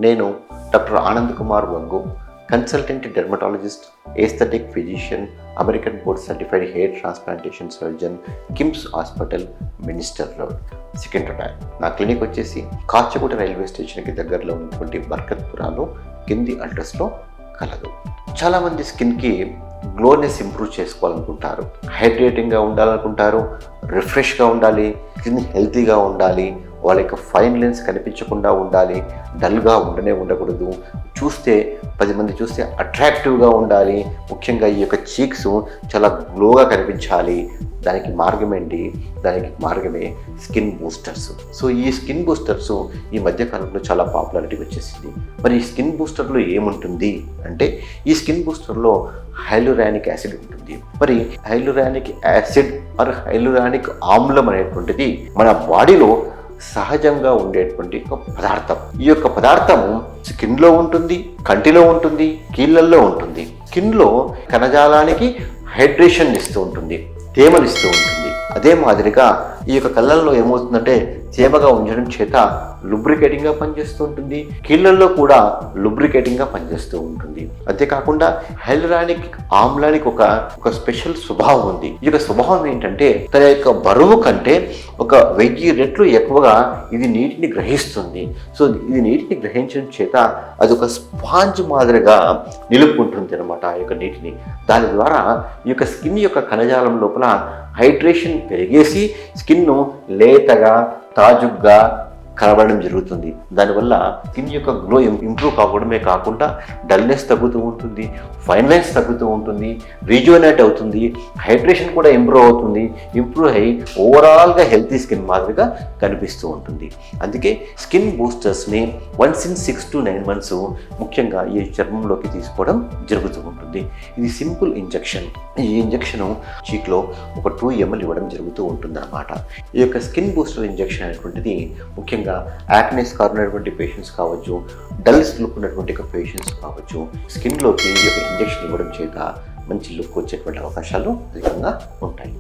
నేను doctor Anand Kumar Vangu, consultant dermatologist, aesthetic physician, American board certified hair transplantation surgeon, KIMS hospital, minister road, Secunderabad. నా clinic వచ్చేసి Kachiguda railway స్టేషన్కి దగ్గరలో ఉన్నటువంటి బర్కత్పురాలో కింది అడ్రస్లో కలదు. చాలామంది స్కిన్కి గ్లోనెస్ ఇంప్రూవ్ చేసుకోవాలనుకుంటారు, హైడ్రేటింగ్గా ఉండాలనుకుంటారు, రిఫ్రెష్గా ఉండాలి, స్కిన్ హెల్తీగా ఉండాలి, వాళ్ళ యొక్క ఫైన్ లైన్స్ కనిపించకుండా ఉండాలి, డల్గా ఉండకూడదు, చూస్తే 10 మంది చూస్తే అట్రాక్టివ్గా ఉండాలి, ముఖ్యంగా ఈ యొక్క చీక్స్ చాలా గ్లోగా కనిపించాలి. దానికి మార్గం ఏంటి? దానికి మార్గమే స్కిన్ బూస్టర్స్. సో ఈ స్కిన్ బూస్టర్స్ ఈ మధ్యకాలంలో చాలా పాపులారిటీ వచ్చేసింది. మరి ఈ స్కిన్ బూస్టర్లో ఏముంటుంది అంటే, ఈ స్కిన్ బూస్టర్లో హైలురానిక్ యాసిడ్ ఉంటుంది. మరి హైలురానిక్ యాసిడ్ హైలురానిక్ ఆమ్లం అనేటువంటిది మన బాడీలో సహజంగా ఉండేటువంటి ఒక పదార్థం. ఈ యొక్క పదార్థము స్కిన్లో ఉంటుంది, కంటిలో ఉంటుంది, కీళ్ళల్లో ఉంటుంది. స్కిన్లో కణజాలానికి హైడ్రేషన్ ఇస్తూ ఉంటుంది, తేమనిస్తూ ఉంటుంది. అదే మాదిరిగా ఈ యొక్క కళ్ళల్లో ఏమవుతుందంటే తేమగా ఉంచడం చేత లుబ్రికేటింగ్గా పనిచేస్తూ ఉంటుంది, కీళ్ళల్లో కూడా లుబ్రికేటింగ్గా పనిచేస్తూ ఉంటుంది. అంతేకాకుండా హైలురానిక్ ఆమ్లానికి ఒక స్పెషల్ స్వభావం ఉంది. ఈ యొక్క స్వభావం ఏంటంటే, తన యొక్క బరువు కంటే 1000 రెట్లు ఎక్కువగా ఇది నీటిని గ్రహిస్తుంది. సో ఇది నీటిని గ్రహించడం చేత అది ఒక స్పాంజ్ మాదిరిగా నిలుపుకుంటుంది అనమాట ఆ యొక్క నీటిని. దాని ద్వారా ఈ యొక్క స్కిన్ యొక్క కణజాలం లోపల హైడ్రేషన్ పెరిగేసి స్కిన్ను లేతగా, తాజుగ్గా కనబడడం జరుగుతుంది. దానివల్ల స్కిన్ యొక్క గ్లో ఇంప్రూవ్ కావడమే కాకుండా డల్నెస్ తగ్గుతూ ఉంటుంది, ఫైన్ లైన్స్ తగ్గుతూ ఉంటుంది, రీజువనేట్ అవుతుంది, హైడ్రేషన్ కూడా ఇంప్రూవ్ అయ్యి ఓవరాల్గా హెల్తీ స్కిన్ మాదిరిగా కనిపిస్తూ ఉంటుంది. అందుకే skin బూస్టర్స్ని once in 6 to 9 months ముఖ్యంగా ఈ చర్మంలోకి తీసుకోవడం జరుగుతూ ఉంటుంది. ఇది సింపుల్ ఇంజెక్షన్. ఈ ఇంజెక్షన్ చీక్లో ఒక 2 ml ఇవ్వడం జరుగుతూ ఉంటుంది అన్నమాట. ఈ యొక్క స్కిన్ బూస్టర్ ఇంజెక్షన్ అనేటువంటిది ముఖ్యంగా యాక్నే స్కార్ ఉన్నటువంటి పేషెంట్స్ కావచ్చు, డల్స్ లుక్ ఉన్నటువంటి పేషెంట్స్ కావచ్చు, స్కిన్లోకి ఈ యొక్క ఇంజెక్షన్ ఇవ్వడం చేత మంచి లుక్ వచ్చేటువంటి అవకాశాలు అధికంగా ఉంటాయి.